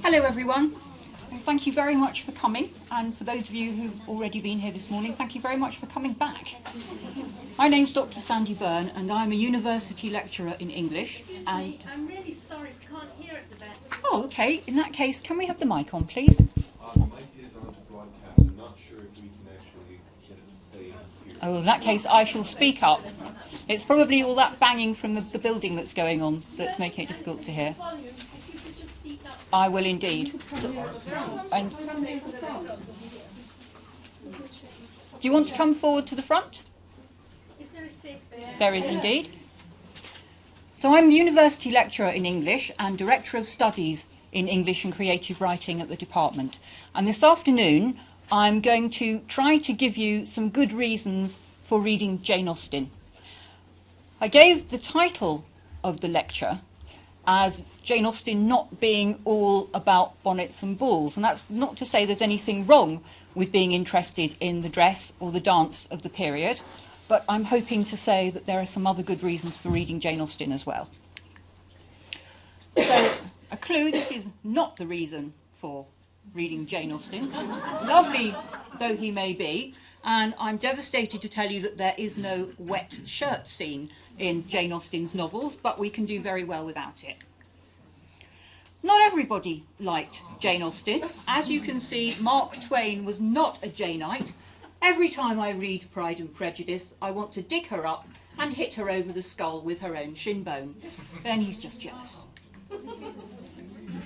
Hello everyone. Thank you very much for coming, and for those of you who've already been here this morning, thank you very much for coming back. My name's Dr. Sandie Byrne and I'm a university lecturer in English. Excuse me, I'm really sorry, we can't hear at the back. Oh, okay. In that case, can we have the mic on, please? The mic is on to broadcast. I'm not sure if we can actually get it to play here. Oh, in that case, I shall speak up. It's probably all that banging from the building that's going on that's making it difficult to hear. Volume, if you could just speak up. I will indeed. And do you want to come forward to the front? Is there a space there? There is indeed. So I'm the university lecturer in English and Director of Studies in English and Creative Writing at the department. And this afternoon I'm going to try to give you some good reasons for reading Jane Austen. I gave the title of the lecture as Jane Austen not being all about bonnets and balls. And that's not to say there's anything wrong with being interested in the dress or the dance of the period, but I'm hoping to say that there are some other good reasons for reading Jane Austen as well. So, a clue, this is not the reason for reading Jane Austen, lovely though he may be, and I'm devastated to tell you that there is no wet shirt scene in Jane Austen's novels, but we can do very well without it. Not everybody liked Jane Austen. As you can see, Mark Twain was not a Janeite. Every time I read Pride and Prejudice, I want to dig her up and hit her over the skull with her own shin bone. Then he's just jealous.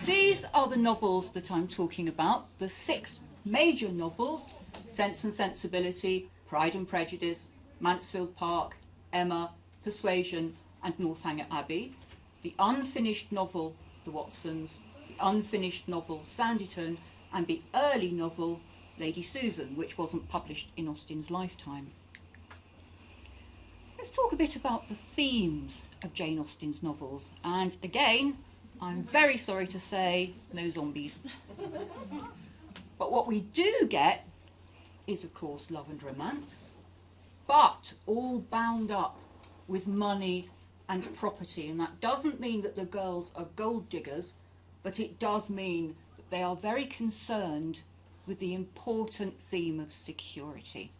These are the novels that I'm talking about, the 6 major novels: Sense and Sensibility, Pride and Prejudice, Mansfield Park, Emma, Persuasion and Northanger Abbey, the unfinished novel The Watsons, the unfinished novel Sanditon, and the early novel Lady Susan, which wasn't published in Austen's lifetime. Let's talk a bit about the themes of Jane Austen's novels, and again, I'm very sorry to say, no zombies. But what we do get is, of course, love and romance, but all bound up with money and property. And that doesn't mean that the girls are gold diggers, but it does mean that they are very concerned with the important theme of security.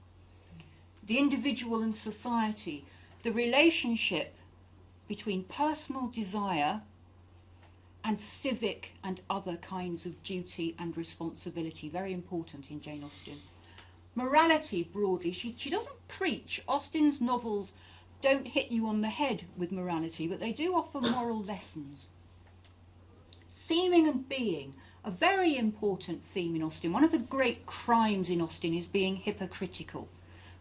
The individual and society, the relationship between personal desire and civic and other kinds of duty and responsibility, very important in Jane Austen. Morality, broadly, she doesn't preach. Austen's novels don't hit you on the head with morality, but they do offer moral lessons. Seeming and being, a very important theme in Austen. One of the great crimes in Austen is being hypocritical,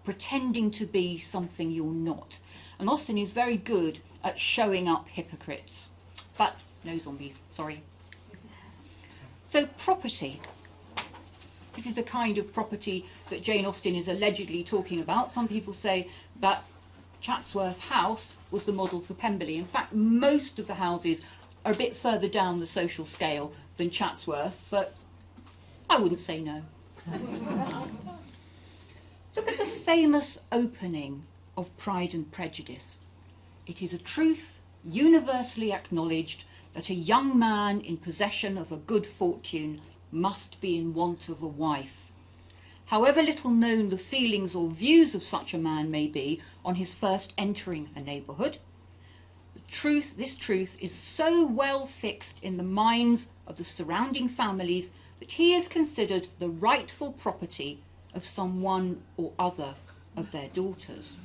pretending to be something you're not. And Austen is very good at showing up hypocrites. But no zombies, sorry. So property. This is the kind of property that Jane Austen is allegedly talking about. Some people say that Chatsworth House was the model for Pemberley. In fact, most of the houses are a bit further down the social scale than Chatsworth, but I wouldn't say no. Look at the famous opening of Pride and Prejudice. It is a truth universally acknowledged that a young man in possession of a good fortune must be in want of a wife. However little known the feelings or views of such a man may be on his first entering a neighbourhood, this truth is so well fixed in the minds of the surrounding families that he is considered the rightful property of some one or other of their daughters.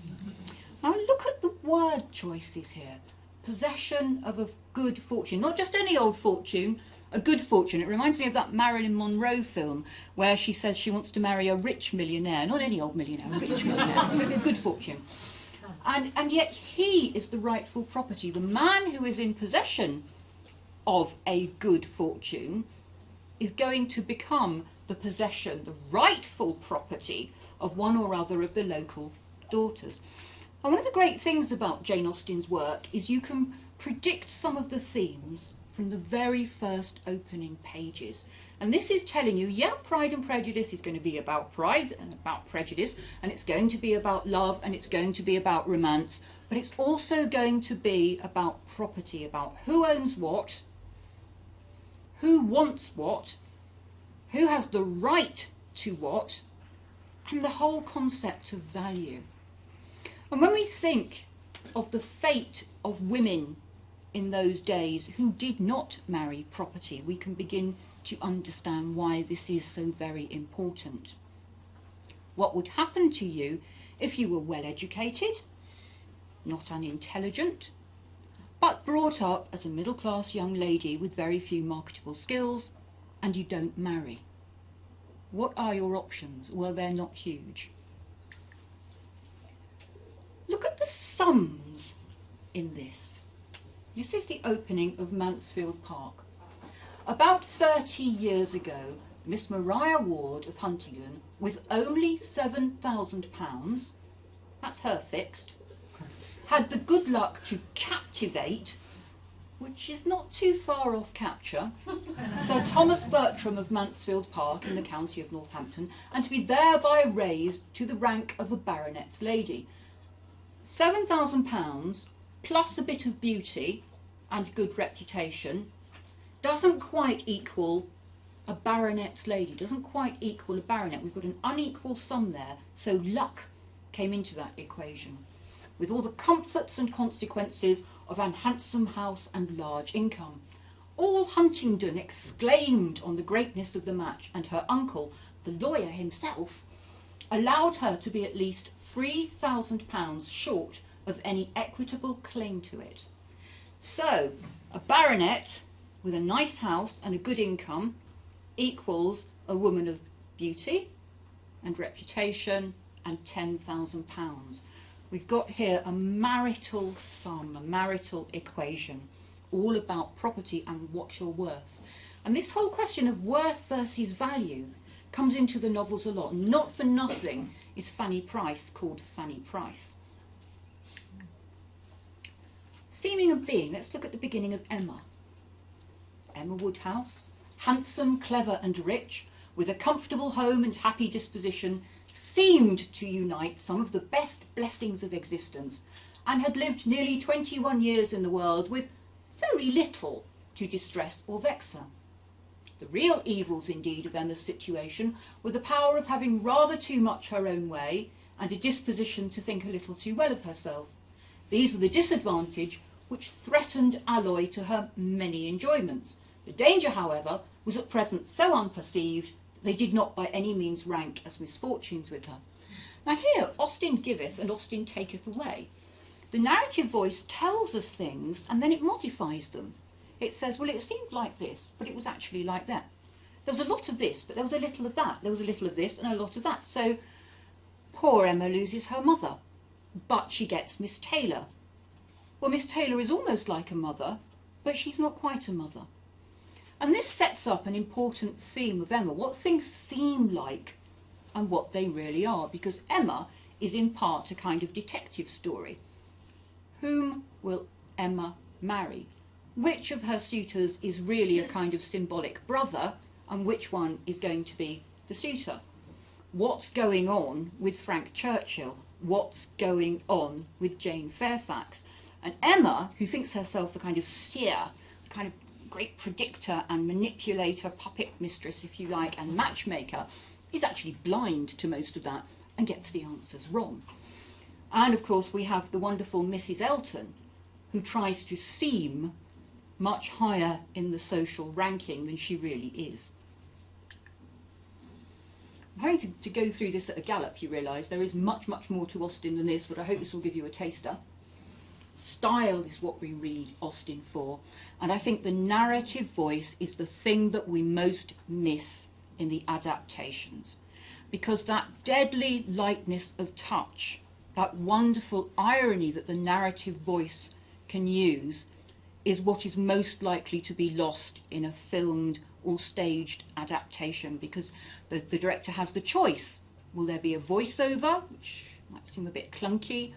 Now look at the word choices here. Possession of a good fortune, not just any old fortune, a good fortune. It reminds me of that Marilyn Monroe film where she says she wants to marry a rich millionaire, not any old millionaire, a rich millionaire, a good fortune. And yet he is the rightful property. The man who is in possession of a good fortune is going to become the possession, the rightful property of one or other of the local daughters. And one of the great things about Jane Austen's work is you can predict some of the themes from the very first opening pages. And this is telling you, yeah, Pride and Prejudice is going to be about pride and about prejudice, and it's going to be about love, and it's going to be about romance, but it's also going to be about property, about who owns what, who wants what, who has the right to what, and the whole concept of value. And when we think of the fate of women in those days who did not marry property, we can begin to understand why this is so very important. What would happen to you if you were well educated, not unintelligent, but brought up as a middle-class young lady with very few marketable skills, and you don't marry? What are your options? Well, they're not huge. Look at the sums in this. This is the opening of Mansfield Park. About 30 years ago, Miss Maria Ward of Huntingdon, with only £7,000, that's her fixed, had the good luck to captivate, which is not too far off capture, Sir Thomas Bertram of Mansfield Park in the county of Northampton, and to be thereby raised to the rank of a baronet's lady. £7,000 plus a bit of beauty and good reputation doesn't quite equal a baronet's lady, doesn't quite equal a baronet. We've got an unequal sum there, so luck came into that equation, with all the comforts and consequences of an handsome house and large income. All Huntingdon exclaimed on the greatness of the match, and her uncle, the lawyer himself, allowed her to be at least £3,000 short of any equitable claim to it. So, a baronet with a nice house and a good income equals a woman of beauty and reputation and £10,000. We've got here a marital sum, a marital equation, all about property and what you're worth. And this whole question of worth versus value comes into the novels a lot. Not for nothing is Fanny Price called Fanny Price. Seeming and being, let's look at the beginning of Emma. Emma Woodhouse, handsome, clever and rich, with a comfortable home and happy disposition, seemed to unite some of the best blessings of existence, and had lived nearly 21 years in the world with very little to distress or vex her. The real evils indeed of Emma's situation were the power of having rather too much her own way, and a disposition to think a little too well of herself. These were the disadvantage which threatened alloy to her many enjoyments. The danger, however, was at present so unperceived they did not by any means rank as misfortunes with her. Now here, Austen giveth and Austen taketh away. The narrative voice tells us things and then it modifies them. It says, well, it seemed like this, but it was actually like that. There was a lot of this, but there was a little of that. There was a little of this and a lot of that. So poor Emma loses her mother, but she gets Miss Taylor. Well, Miss Taylor is almost like a mother, but she's not quite a mother. And this sets up an important theme of Emma, what things seem like and what they really are, because Emma is in part a kind of detective story. Whom will Emma marry? Which of her suitors is really a kind of symbolic brother, and which one is going to be the suitor? What's going on with Frank Churchill? What's going on with Jane Fairfax? And Emma, who thinks herself the kind of seer, kind of great predictor and manipulator, puppet mistress, if you like, and matchmaker, is actually blind to most of that and gets the answers wrong. And of course we have the wonderful Mrs. Elton, who tries to seem much higher in the social ranking than she really is. I'm having to go through this at a gallop, you realise. There is much, much more to Austen than this, but I hope this will give you a taster. Style is what we read Austen for, and I think the narrative voice is the thing that we most miss in the adaptations, because that deadly lightness of touch, that wonderful irony that the narrative voice can use, is what is most likely to be lost in a filmed or staged adaptation, because the director has the choice. Will there be a voiceover, which might seem a bit clunky?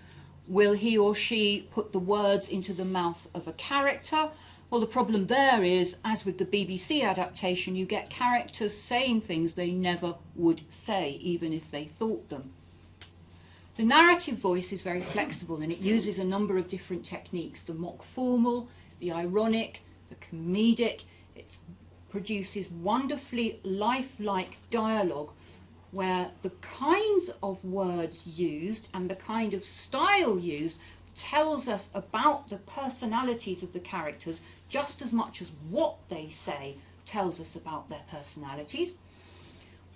Will he or she put the words into the mouth of a character? Well, the problem there is, as with the BBC adaptation, you get characters saying things they never would say, even if they thought them. The narrative voice is very flexible, and it uses a number of different techniques: the mock formal, the ironic, the comedic. It's produces wonderfully lifelike dialogue where the kinds of words used and the kind of style used tells us about the personalities of the characters just as much as what they say tells us about their personalities.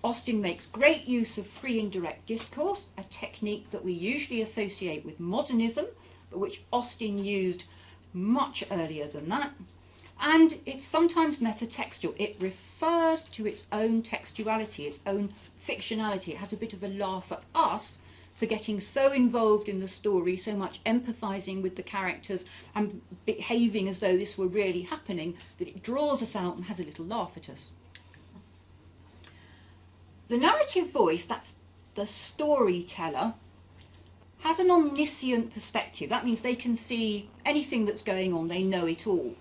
Austen makes great use of free indirect discourse, a technique that we usually associate with modernism, but which Austen used much earlier than that. And it's sometimes metatextual. It refers to its own textuality, its own fictionality. It has a bit of a laugh at us for getting so involved in the story, so much empathising with the characters and behaving as though this were really happening, that it draws us out and has a little laugh at us. The narrative voice, that's the storyteller, has an omniscient perspective. That means they can see anything that's going on, they know it all.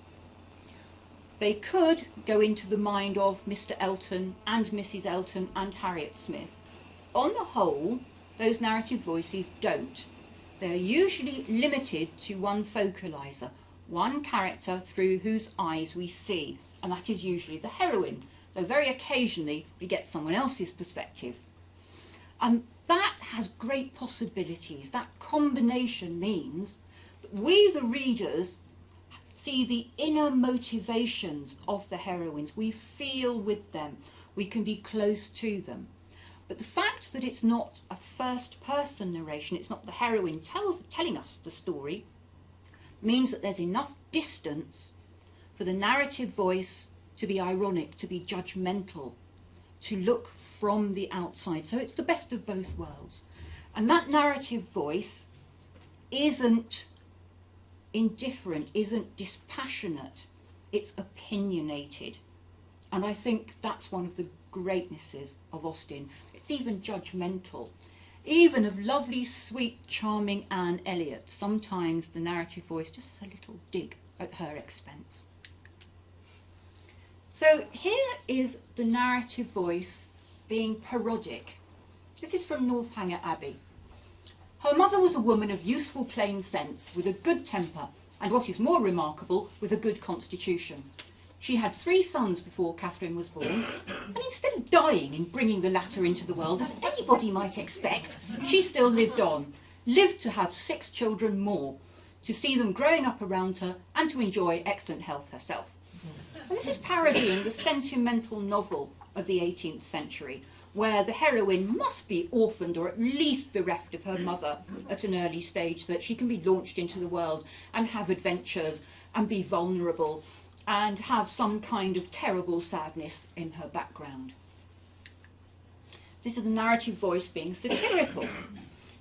They could go into the mind of Mr. Elton and Mrs. Elton and Harriet Smith. On the whole, those narrative voices don't. They're usually limited to one focaliser, one character through whose eyes we see, and that is usually the heroine, though very occasionally we get someone else's perspective. And that has great possibilities. That combination means that we, the readers, see the inner motivations of the heroines. We feel with them. We can be close to them. But the fact that it's not a first-person narration, it's not the heroine telling us the story, means that there's enough distance for the narrative voice to be ironic, to be judgmental, to look from the outside. So it's the best of both worlds. And that narrative voice isn't indifferent, isn't dispassionate, it's opinionated. And I think that's one of the greatnesses of Austen. It's even judgmental. Even of lovely, sweet, charming Anne Elliot, sometimes the narrative voice just has a little dig at her expense. So here is the narrative voice being parodic. This is from Northanger Abbey. Her mother was a woman of useful plain sense, with a good temper, and what is more remarkable, with a good constitution. She had 3 sons before Catherine was born, and instead of dying in bringing the latter into the world, as anybody might expect, she still lived on, lived to have 6 children more, to see them growing up around her, and to enjoy excellent health herself. And this is parodying the sentimental novel of the 18th century, where the heroine must be orphaned or at least bereft of her mother at an early stage so that she can be launched into the world and have adventures and be vulnerable and have some kind of terrible sadness in her background. This is the narrative voice being satirical.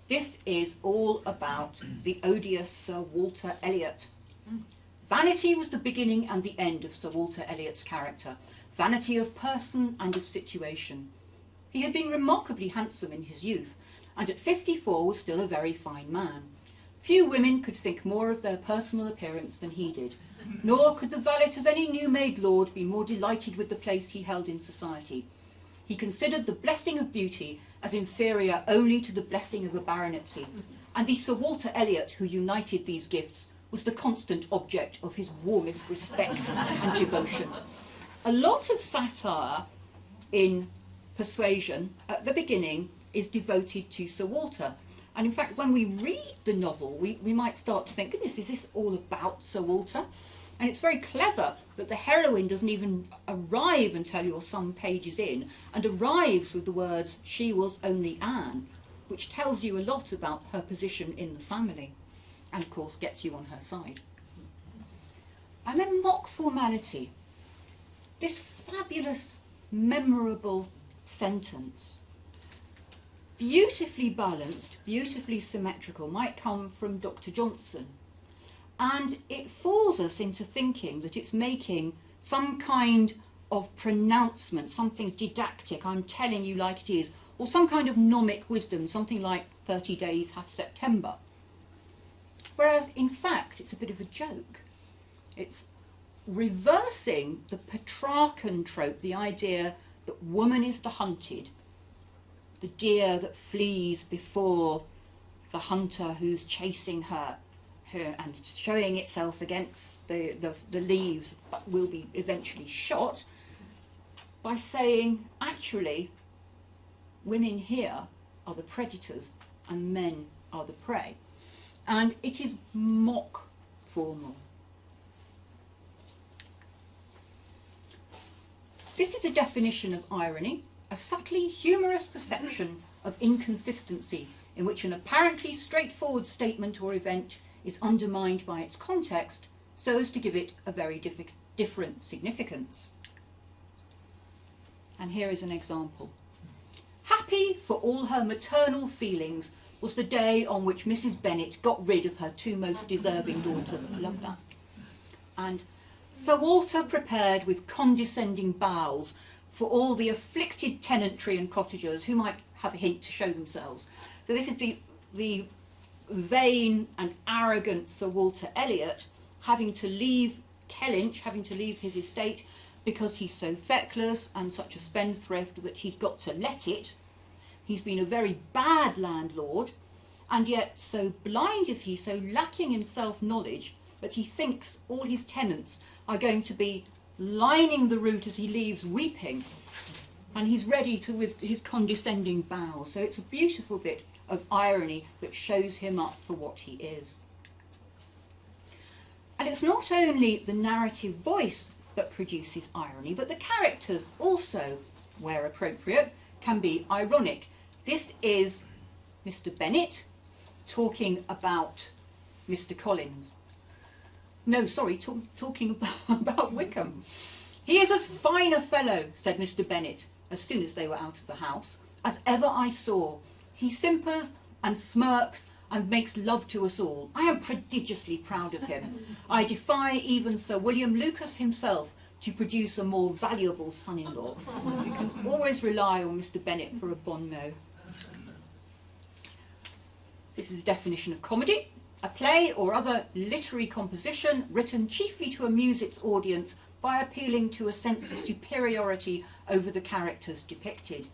This is all about the odious Sir Walter Elliot. Vanity was the beginning and the end of Sir Walter Elliot's character, vanity of person and of situation. He had been remarkably handsome in his youth, and at 54 was still a very fine man. Few women could think more of their personal appearance than he did, nor could the valet of any new-made lord be more delighted with the place he held in society. He considered the blessing of beauty as inferior only to the blessing of a baronetcy, and the Sir Walter Elliot who united these gifts was the constant object of his warmest respect and devotion. A lot of satire in Persuasion at the beginning is devoted to Sir Walter. And in fact, when we read the novel, we might start to think, goodness, is this all about Sir Walter? And it's very clever that the heroine doesn't even arrive until you're some pages in, and arrives with the words, she was only Anne, which tells you a lot about her position in the family, and of course gets you on her side. And then mock formality. This fabulous, memorable sentence, beautifully balanced, beautifully symmetrical, might come from Dr. Johnson, and it fools us into thinking that it's making some kind of pronouncement, something didactic, I'm telling you like it is, or some kind of gnomic wisdom, something like 30 days hath September. Whereas in fact it's a bit of a joke. It's reversing the Petrarchan trope, the idea that woman is the hunted, the deer that flees before the hunter who's chasing her, and showing itself against the leaves but will be eventually shot, by saying, actually, women here are the predators and men are the prey. And it is mock formal. This is a definition of irony, a subtly humorous perception of inconsistency in which an apparently straightforward statement or event is undermined by its context so as to give it a very different significance. And here is an example. Happy for all her maternal feelings was the day on which Mrs. Bennet got rid of her two most deserving daughters. I love that. And Sir Walter prepared with condescending bows for all the afflicted tenantry and cottagers who might have a hint to show themselves. So this is the vain and arrogant Sir Walter Elliot having to leave Kellynch, having to leave his estate because he's so feckless and such a spendthrift that he's got to let it. He's been a very bad landlord, and yet so blind is he, so lacking in self-knowledge, that he thinks all his tenants are going to be lining the route as he leaves weeping, and he's ready to with his condescending bows. So it's a beautiful bit of irony that shows him up for what he is. And it's not only the narrative voice that produces irony, but the characters also, where appropriate, can be ironic. This is Mr. Bennet talking about Mr. Collins. No, sorry, talking about Wickham. He is as fine a fellow, said Mr. Bennet, as soon as they were out of the house, as ever I saw. He simpers and smirks and makes love to us all. I am prodigiously proud of him. I defy even Sir William Lucas himself to produce a more valuable son-in-law. You can always rely on Mr. Bennet for a bon mot. This is the definition of comedy: a play or other literary composition written chiefly to amuse its audience by appealing to a sense of superiority over the characters depicted.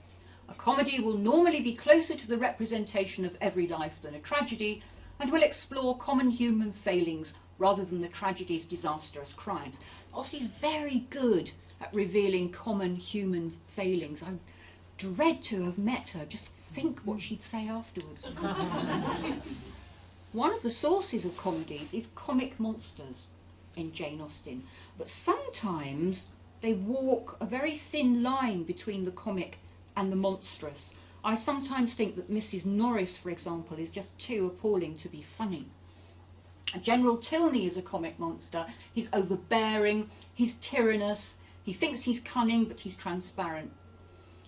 A comedy will normally be closer to the representation of every life than a tragedy, and will explore common human failings rather than the tragedy's disastrous crimes. Austen is very good at revealing common human failings. I dread to have met her. Just think what she'd say afterwards. One of the sources of comedies is comic monsters in Jane Austen, but sometimes they walk a very thin line between the comic and the monstrous. I sometimes think that Mrs. Norris, for example, is just too appalling to be funny. General Tilney is a comic monster. He's overbearing, he's tyrannous, he thinks he's cunning, but he's transparent.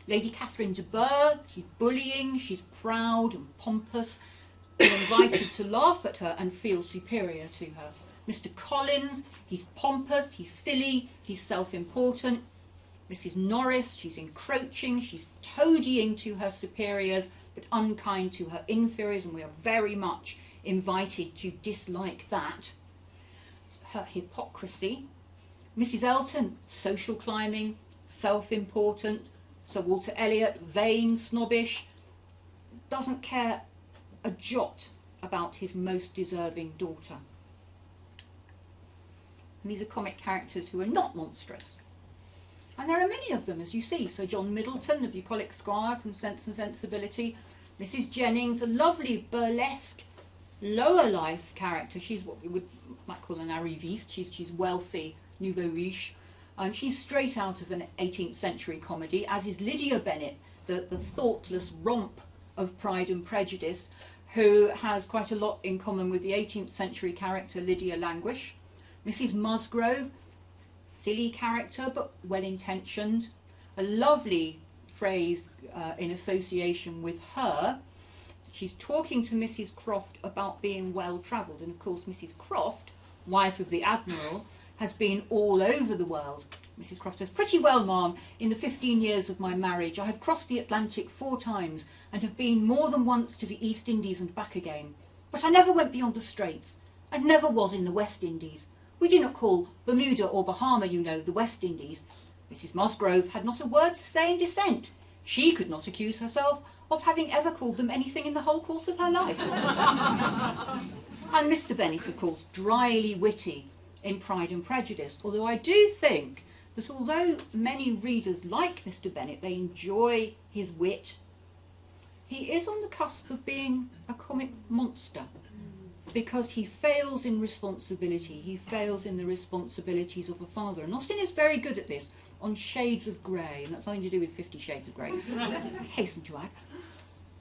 Lady Catherine de Bourgh, she's bullying, she's proud and pompous. You're invited to laugh at her and feel superior to her. Mr. Collins, he's pompous, he's silly, he's self-important. Mrs. Norris, she's encroaching, she's toadying to her superiors, but unkind to her inferiors, and we are very much invited to dislike that. Her hypocrisy. Mrs. Elton, social climbing, self-important. Sir Walter Elliot, vain, snobbish, doesn't care a jot about his most deserving daughter. And these are comic characters who are not monstrous. And there are many of them, as you see. Sir John Middleton, the bucolic squire from Sense and Sensibility. Mrs. Jennings, a lovely burlesque, lower life character. She's what we might call an arriviste. She's wealthy, nouveau riche. And she's straight out of an 18th century comedy, as is Lydia Bennet, the thoughtless romp of Pride and Prejudice, who has quite a lot in common with the 18th century character Lydia Languish. Mrs. Musgrove, silly character but well-intentioned. A lovely phrase in association with her. She's talking to Mrs. Croft about being well-travelled, and of course Mrs. Croft, wife of the Admiral, has been all over the world. Mrs. Croft says, "Pretty well, ma'am, in the 15 years of my marriage I have crossed the Atlantic 4 times and have been more than once to the East Indies and back again. But I never went beyond the Straits, and never was in the West Indies. We do not call Bermuda or Bahama, you know, the West Indies." Mrs. Musgrove had not a word to say in dissent. She could not accuse herself of having ever called them anything in the whole course of her life. And Mr. Bennet, of course, dryly witty in Pride and Prejudice, although I do think that although many readers like Mr. Bennet, they enjoy his wit, he is on the cusp of being a comic monster, because he fails in responsibility. He fails in the responsibilities of a father. And Austen is very good at this on Shades of Grey, and that's nothing to do with 50 Shades of Grey, I hasten to add,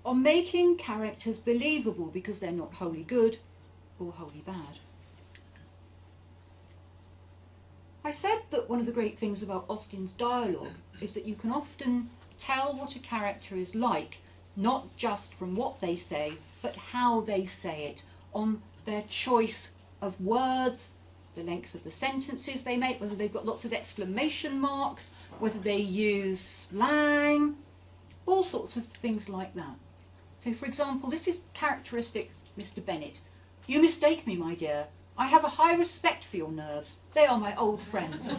on making characters believable because they're not wholly good or wholly bad. I said that one of the great things about Austen's dialogue is that you can often tell what a character is like, not just from what they say, but how they say it, on their choice of words, the length of the sentences they make, whether they've got lots of exclamation marks, whether they use slang, all sorts of things like that. So, for example, this is characteristic Mr. Bennet. "You mistake me, my dear. I have a high respect for your nerves. They are my old friends.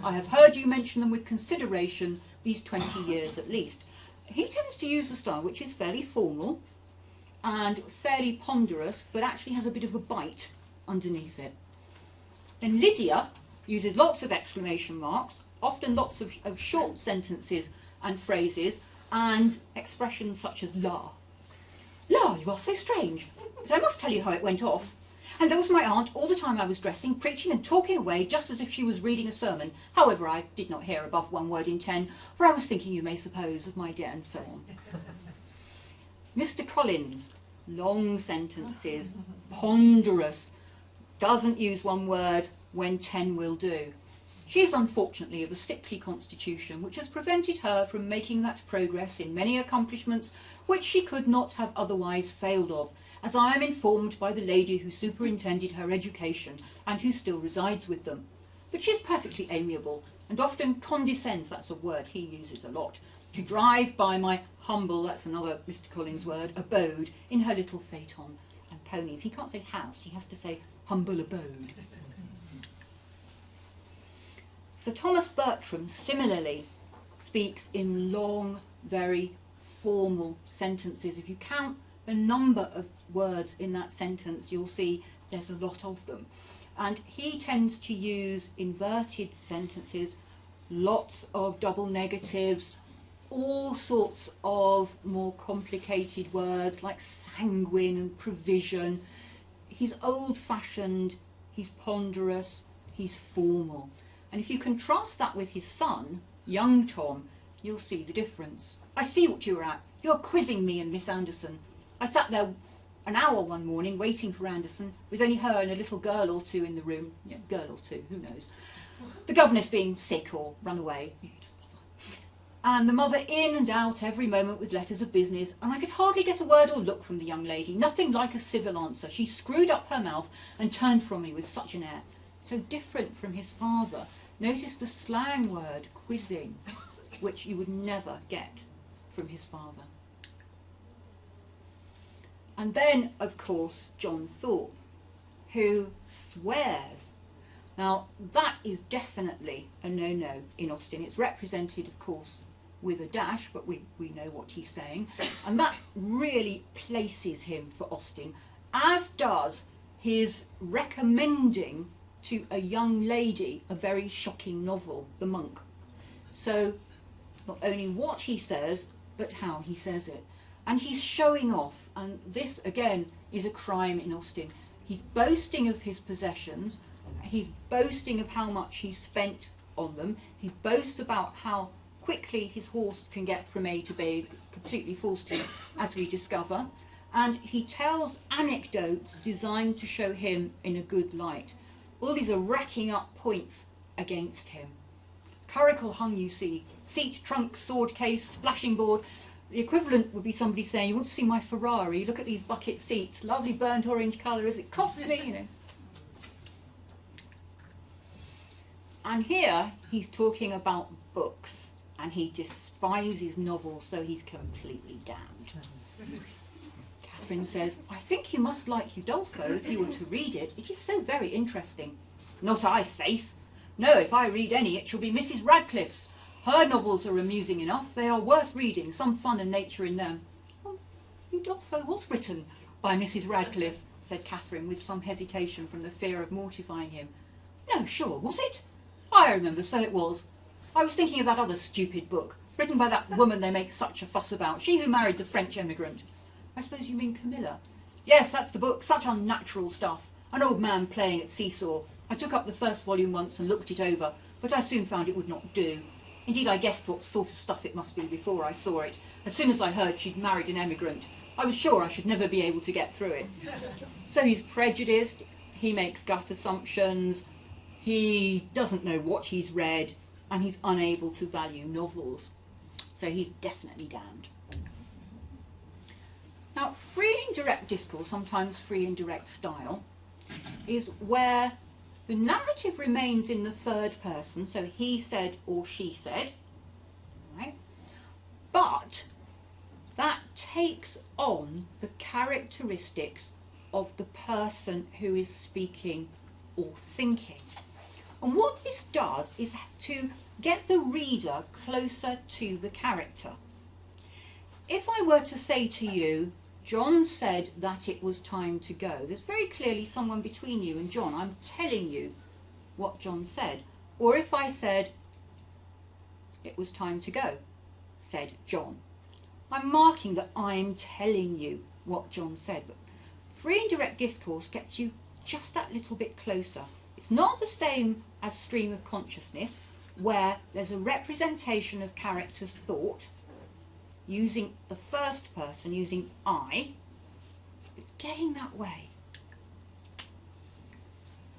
I have heard you mention them with consideration these 20 years at least." He tends to use a style which is fairly formal and fairly ponderous, but actually has a bit of a bite underneath it. Then Lydia uses lots of exclamation marks, often lots of short sentences and phrases, and expressions such as "la." "La, you are so strange, but I must tell you how it went off. And there was my aunt all the time I was dressing, preaching and talking away just as if she was reading a sermon. However, I did not hear above 1 word in 10, for I was thinking, you may suppose, of my dear," and so on. Mr. Collins, long sentences, ponderous, doesn't use 1 word when 10 will do. She is unfortunately of a sickly constitution, which has prevented her from making that progress in many accomplishments which she could not have otherwise failed of, as I am informed by the lady who superintended her education and who still resides with them. But she is perfectly amiable, and often condescends, that's a word he uses a lot, to drive by my humble, that's another Mr. Collins word, abode, in her little phaeton and ponies. He can't say house, he has to say humble abode. Sir Thomas Bertram similarly speaks in long, very formal sentences. If you count the number of words in that sentence, you'll see there's a lot of them. And he tends to use inverted sentences, lots of double negatives, all sorts of more complicated words like sanguine and provision. He's old-fashioned, he's ponderous, he's formal. And if you contrast that with his son, young Tom, you'll see the difference. "I see what you're at. You're quizzing me and Miss Anderson. I sat there an hour one morning waiting for Anderson, with only her and a little girl or two in the room." Yeah, girl or two, who knows. "The governess being sick or run away. And the mother in and out every moment with letters of business, and I could hardly get a word or look from the young lady. Nothing like a civil answer. She screwed up her mouth and turned from me with such an air." So different from his father. Notice the slang word, quizzing, which you would never get from his father. And then, of course, John Thorpe, who swears. Now, that is definitely a no-no in Austen. It's represented, of course, with a dash, but we know what he's saying. And that really places him for Austen, as does his recommending to a young lady a very shocking novel, The Monk. So, not only what he says, but how he says it. And he's showing off, and this, again, is a crime in Austen. He's boasting of his possessions, he's boasting of how much he's spent on them, he boasts about how quickly his horse can get from A to B, completely falsely, as we discover, and he tells anecdotes designed to show him in a good light. All these are racking up points against him. Curricle hung, you see, seat, trunk, sword case, splashing board. The equivalent would be somebody saying, "You want to see my Ferrari? Look at these bucket seats, lovely burnt orange colour, as it cost me," you know. And here he's talking about books, and he despises novels, so he's completely damned. Catherine says, "I think you must like Udolpho if you were to read it. It is so very interesting." "Not I, faith. No, if I read any, it shall be Mrs. Radcliffe's. Her novels are amusing enough. They are worth reading, some fun and nature in them." "Oh, Udolpho was written by Mrs. Radcliffe," said Catherine, with some hesitation from the fear of mortifying him. "No, sure, was it? I remember, so it was. I was thinking of that other stupid book, written by that woman they make such a fuss about, she who married the French emigrant. I suppose you mean Camilla? Yes, that's the book, such unnatural stuff. An old man playing at seesaw. I took up the first volume once and looked it over, but I soon found it would not do. Indeed, I guessed what sort of stuff it must be before I saw it. As soon as I heard she'd married an emigrant, I was sure I should never be able to get through it. So he's prejudiced, he makes gut assumptions, he doesn't know what he's read, and he's unable to value novels. So he's definitely damned. Now, free and direct discourse, sometimes free and direct style, is where the narrative remains in the third person, so he said or she said, right? But that takes on the characteristics of the person who is speaking or thinking. And what this does is to get the reader closer to the character. If I were to say to you, John said that it was time to go, there's very clearly someone between you and John. I'm telling you what John said. Or if I said, it was time to go, said John, I'm marking that I'm telling you what John said. But free and direct discourse gets you just that little bit closer. It's not the same as stream of consciousness, where there's a representation of character's thought using the first person, using I. It's getting that way.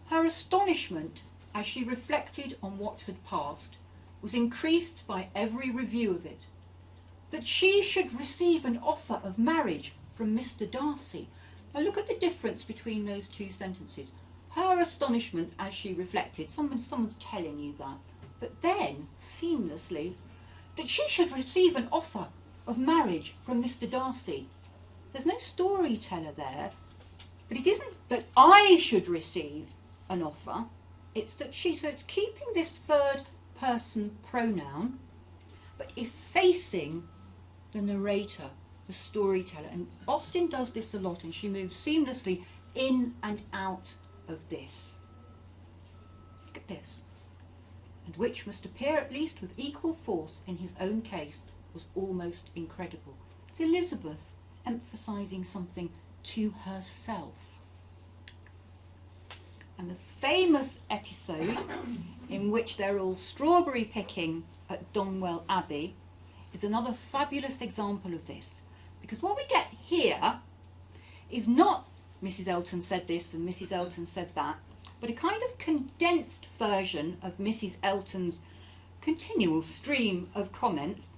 Her astonishment as she reflected on what had passed was increased by every review of it. That she should receive an offer of marriage from Mr. Darcy. Now look at the difference between those two sentences. Her astonishment as she reflected, someone's telling you that. But then, seamlessly, that she should receive an offer of marriage from Mr. Darcy. There's no storyteller there, but it isn't that I should receive an offer, it's that she, so it's keeping this third person pronoun, but effacing the narrator, the storyteller. And Austen does this a lot, and she moves seamlessly in and out of this. Look at this. And which must appear at least with equal force in his own case was almost incredible. It's Elizabeth emphasising something to herself. And the famous episode in which they're all strawberry picking at Donwell Abbey is another fabulous example of this. Because what we get here is not Mrs. Elton said this and Mrs. Elton said that, but a kind of condensed version of Mrs. Elton's continual stream of comments,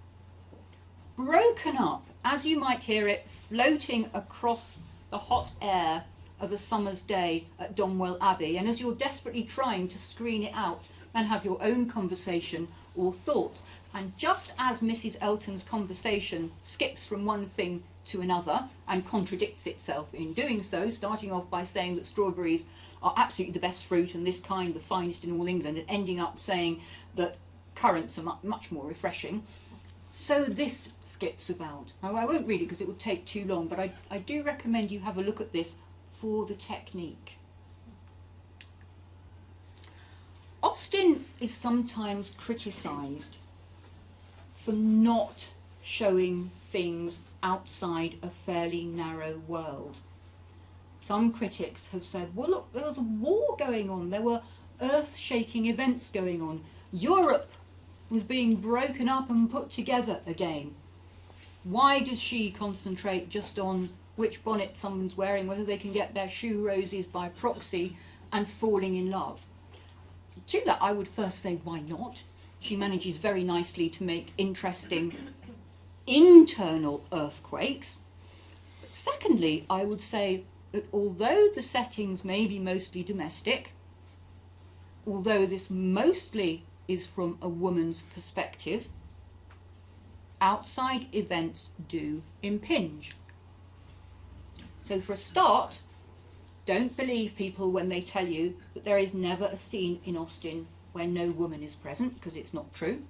broken up, as you might hear it, floating across the hot air of a summer's day at Donwell Abbey, and as you're desperately trying to screen it out and have your own conversation or thoughts. And just as Mrs. Elton's conversation skips from one thing to another and contradicts itself in doing so, starting off by saying that strawberries are absolutely the best fruit and this kind the finest in all England, and ending up saying that currants are much more refreshing, so this skips about. Now, I won't read it because it would take too long, but I do recommend you have a look at this for the technique. Austen is sometimes criticised for not showing things outside a fairly narrow world. Some critics have said, well look, there was a war going on, there were earth-shaking events going on, Europe was being broken up and put together again. Why does she concentrate just on which bonnet someone's wearing, whether they can get their shoe roses by proxy, and falling in love? To that I would first say, why not? She manages very nicely to make interesting internal earthquakes. But secondly, I would say that although the settings may be mostly domestic, although this mostly is from a woman's perspective, outside events do impinge. So for a start, don't believe people when they tell you that there is never a scene in Austen where no woman is present, because it's not true.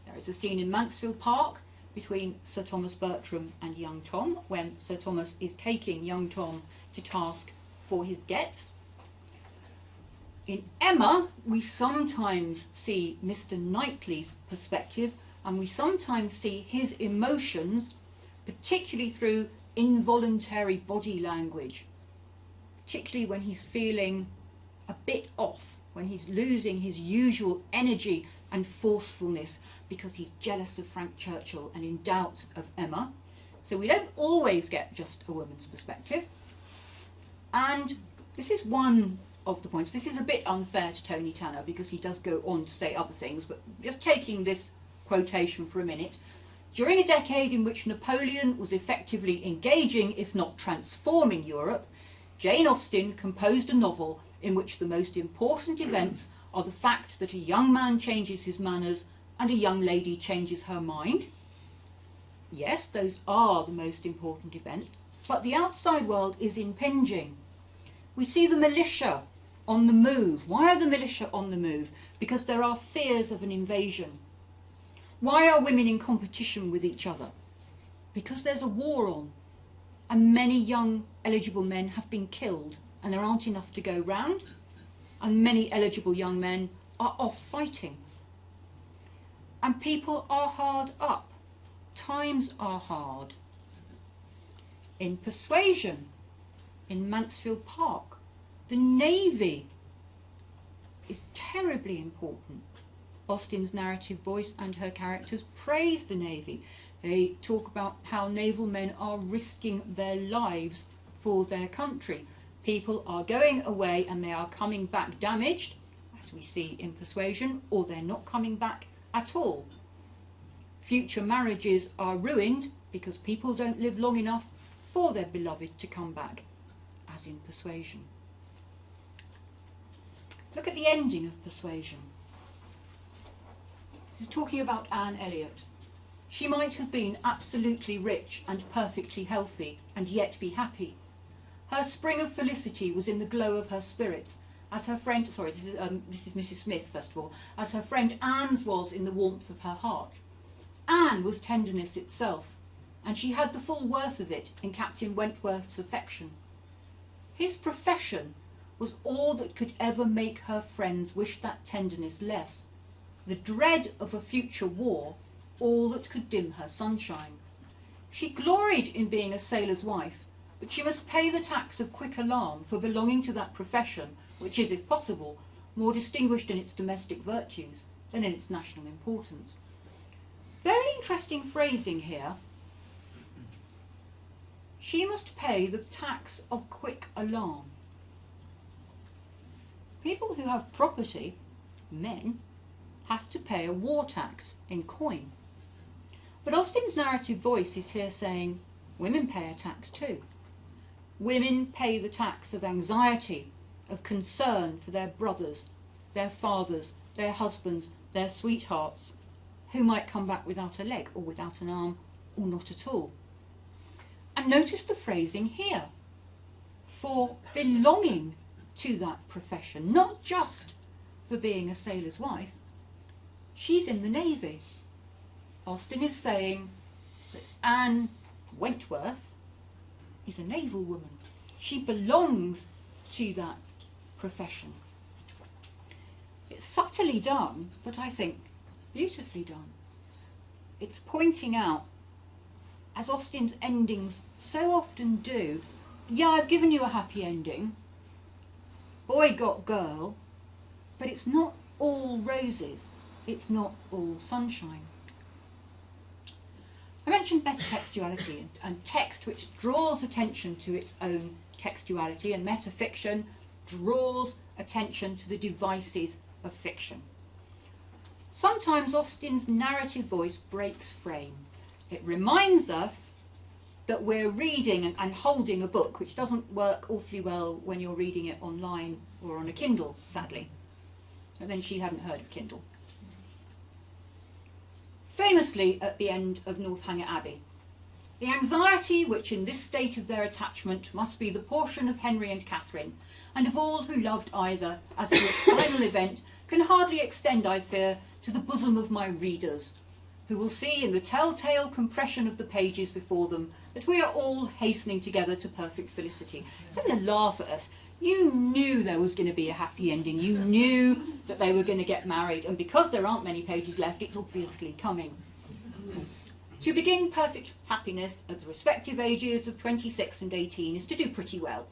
There is a scene in Mansfield Park between Sir Thomas Bertram and young Tom, when Sir Thomas is taking young Tom to task for his debts. In Emma, we sometimes see Mr. Knightley's perspective, and we sometimes see his emotions, particularly through involuntary body language, particularly when he's feeling a bit off, when he's losing his usual energy and forcefulness because he's jealous of Frank Churchill and in doubt of Emma. So we don't always get just a woman's perspective. And this is one of the points. This is a bit unfair to Tony Tanner because he does go on to say other things, but just taking this quotation for a minute. During a decade in which Napoleon was effectively engaging, if not transforming Europe, Jane Austen composed a novel in which the most important events are the fact that a young man changes his manners and a young lady changes her mind. Yes, those are the most important events, but the outside world is impinging. We see the militia on the move. Why are the militia on the move? Because there are fears of an invasion. Why are women in competition with each other? Because there's a war on, and many young eligible men have been killed, and there aren't enough to go round, and many eligible young men are off fighting. And people are hard up. Times are hard. In Persuasion, in Mansfield Park, the Navy is terribly important. Austen's narrative voice and her characters praise the Navy. They talk about how naval men are risking their lives for their country. People are going away and they are coming back damaged, as we see in Persuasion, or they're not coming back at all. Future marriages are ruined because people don't live long enough for their beloved to come back, as in Persuasion. Look at the ending of Persuasion. This is talking about Anne Elliot. She might have been absolutely rich and perfectly healthy and yet be happy. Her spring of felicity was in the glow of her spirits, as her friend, this is Mrs. Smith first of all, as her friend Anne's was in the warmth of her heart. Anne was tenderness itself, and she had the full worth of it in Captain Wentworth's affection. His profession was all that could ever make her friends wish that tenderness less. The dread of a future war, all that could dim her sunshine. She gloried in being a sailor's wife, but she must pay the tax of quick alarm for belonging to that profession which is, if possible, more distinguished in its domestic virtues than in its national importance. Very interesting phrasing here. She must pay the tax of quick alarm. People who have property, men, have to pay a war tax in coin. But Austen's narrative voice is here saying women pay a tax too. Women pay the tax of anxiety, of concern for their brothers, their fathers, their husbands, their sweethearts, who might come back without a leg or without an arm or not at all. And notice the phrasing here, for belonging to that profession, not just for being a sailor's wife. She's in the Navy. Austen is saying that Anne Wentworth is a naval woman. She belongs to that profession. It's subtly done, but I think beautifully done. It's pointing out, as Austen's endings so often do, yeah, I've given you a happy ending, boy got girl, but it's not all roses, it's not all sunshine. I mentioned metatextuality and text which draws attention to its own textuality, and metafiction draws attention to the devices of fiction. Sometimes Austen's narrative voice breaks frame. It reminds us that we're reading and holding a book, which doesn't work awfully well when you're reading it online or on a Kindle, sadly. And then she hadn't heard of Kindle. Famously, at the end of Northanger Abbey, the anxiety which in this state of their attachment must be the portion of Henry and Catherine, and of all who loved either, as to its final event, can hardly extend, I fear, to the bosom of my readers, who will see in the telltale compression of the pages before them that we are all hastening together to perfect felicity. It's having a laugh at us. You knew there was going to be a happy ending. You knew that they were going to get married, and because there aren't many pages left, it's obviously coming. To begin perfect happiness at the respective ages of 26 and 18 is to do pretty well.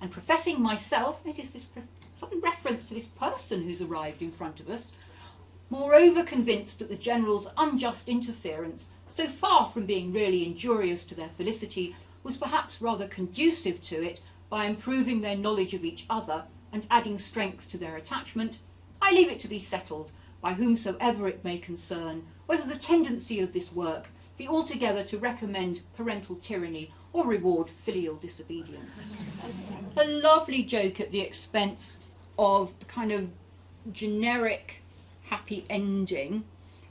And professing myself, it is this sudden reference to this person who's arrived in front of us, moreover convinced that the general's unjust interference, so far from being really injurious to their felicity, was perhaps rather conducive to it by improving their knowledge of each other and adding strength to their attachment, I leave it to be settled by whomsoever it may concern, whether the tendency of this work be altogether to recommend parental tyranny or reward filial disobedience. A lovely joke at the expense of the kind of generic happy ending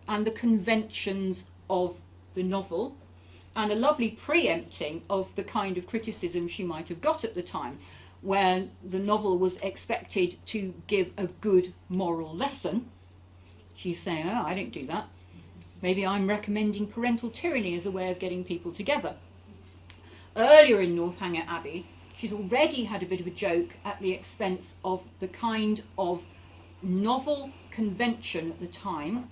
and the conventions of the novel, and a lovely preempting of the kind of criticism she might have got at the time, when the novel was expected to give a good moral lesson. She's saying, oh, I don't do that. Maybe I'm recommending parental tyranny as a way of getting people together. Earlier in Northanger Abbey, she's already had a bit of a joke at the expense of the kind of novel convention at the time,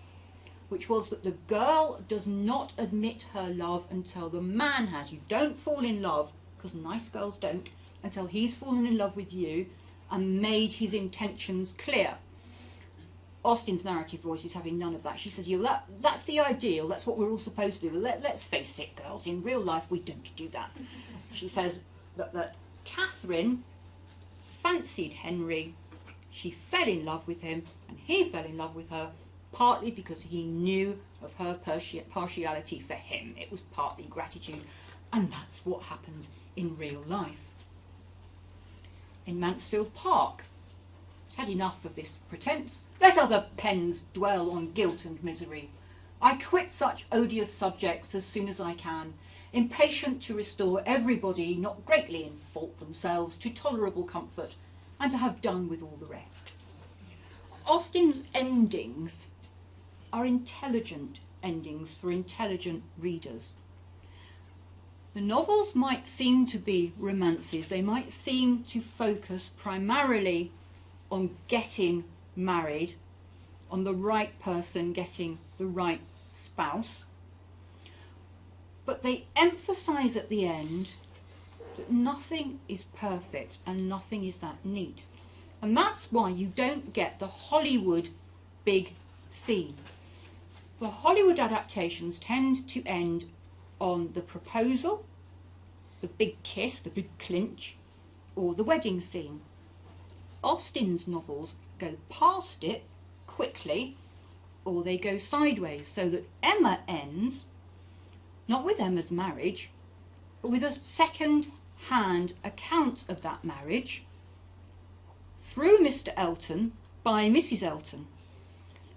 which was that the girl does not admit her love until the man has. You don't fall in love, because nice girls don't, until he's fallen in love with you and made his intentions clear. Austen's narrative voice is having none of that. She says, yeah, that's the ideal, that's what we're all supposed to do. Let's face it, girls, in real life we don't do that. She says that Catherine fancied Henry, she fell in love with him, and he fell in love with her, partly because he knew of her partiality for him. It was partly gratitude, and that's what happens in real life. In Mansfield Park, it's had enough of this pretence. Let other pens dwell on guilt and misery. I quit such odious subjects as soon as I can, impatient to restore everybody not greatly in fault themselves to tolerable comfort, and to have done with all the rest. Austen's endings are intelligent endings for intelligent readers. The novels might seem to be romances. They might seem to focus primarily on getting married, on the right person getting the right spouse. But they emphasize at the end that nothing is perfect and nothing is that neat. And that's why you don't get the Hollywood big scene. The Hollywood adaptations tend to end on the proposal, the big kiss, the big clinch, or the wedding scene. Austen's novels go past it quickly, or they go sideways, so that Emma ends not with Emma's marriage, but with a second-hand account of that marriage through Mr. Elton by Mrs. Elton.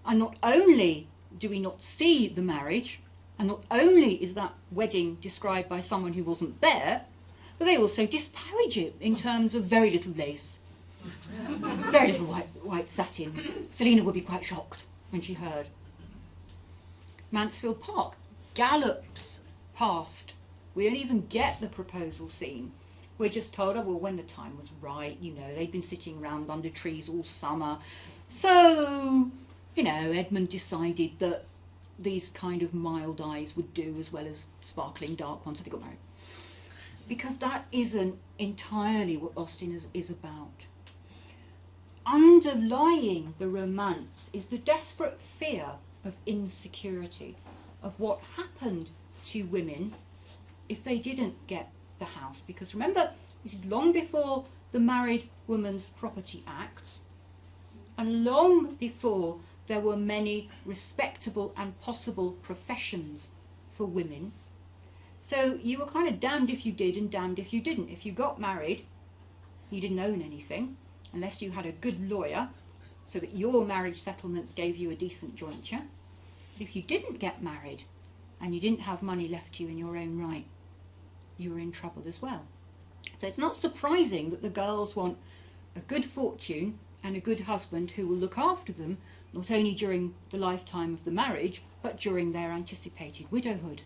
And not only do we not see the marriage, and not only is that wedding described by someone who wasn't there, but they also disparage it in terms of very little lace, very little white satin. Selina would be quite shocked when she heard. Mansfield Park gallops past. We don't even get the proposal scene. We're just told, oh, well, when the time was right, you know, they'd been sitting round under trees all summer. So, you know, Edmund decided that these kind of mild eyes would do as well as sparkling dark ones, so they got married. Because that isn't entirely what Austen is about. Underlying the romance is the desperate fear of insecurity, of what happened to women if they didn't get the house. Because remember, this is long before the Married Women's Property Acts, and long before there were many respectable and possible professions for women. So you were kind of damned if you did and damned if you didn't. If you got married, you didn't own anything, unless you had a good lawyer, so that your marriage settlements gave you a decent jointure. But if you didn't get married, and you didn't have money left to you in your own right, you were in trouble as well. So it's not surprising that the girls want a good fortune and a good husband who will look after them, not only during the lifetime of the marriage, but during their anticipated widowhood.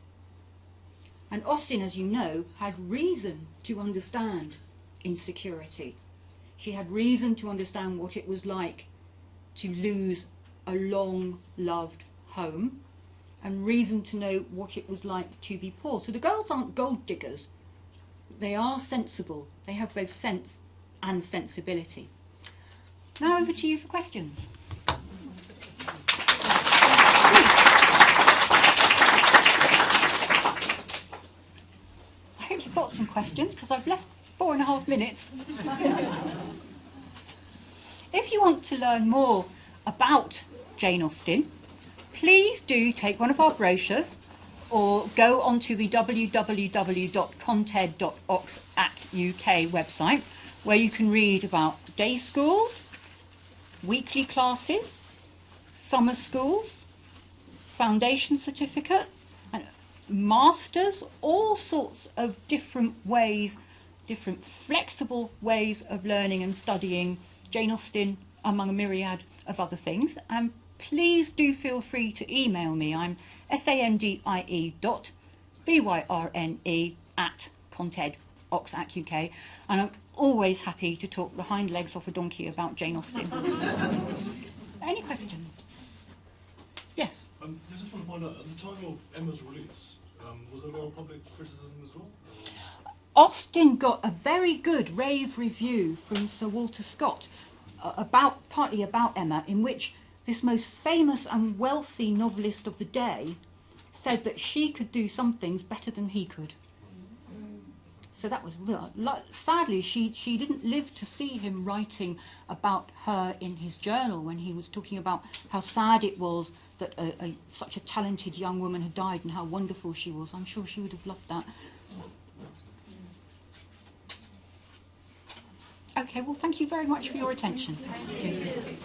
And Austen, as you know, had reason to understand insecurity. She had reason to understand what it was like to lose a long-loved home, and reason to know what it was like to be poor. So the girls aren't gold diggers. They are sensible. They have both sense and sensibility. Now over to you for questions. I hope you've got some questions, because I've left 4.5 minutes. If you want to learn more about Jane Austen, please do take one of our brochures or go onto the www.conted.ox.ac.uk website, where you can read about day schools, weekly classes, summer schools, foundation certificate, and masters, all sorts of different ways, different flexible ways of learning and studying Jane Austen, among a myriad of other things. And please do feel free to email me. I'm sandie.byrne@conted.ox.ac.uk, and I'm always happy to talk the hind legs off a donkey about Jane Austen. Any questions? Yes? I just want to find out, at the time of Emma's release, was there a lot of public criticism as well? Austen got a very good rave review from Sir Walter Scott, partly about Emma, in which this most famous and wealthy novelist of the day said that she could do some things better than he could. So that was real. Sadly, she didn't live to see him writing about her in his journal, when he was talking about how sad it was that such a talented young woman had died and how wonderful she was. I'm sure she would have loved that. Okay, well, thank you very much for your attention. Thank you.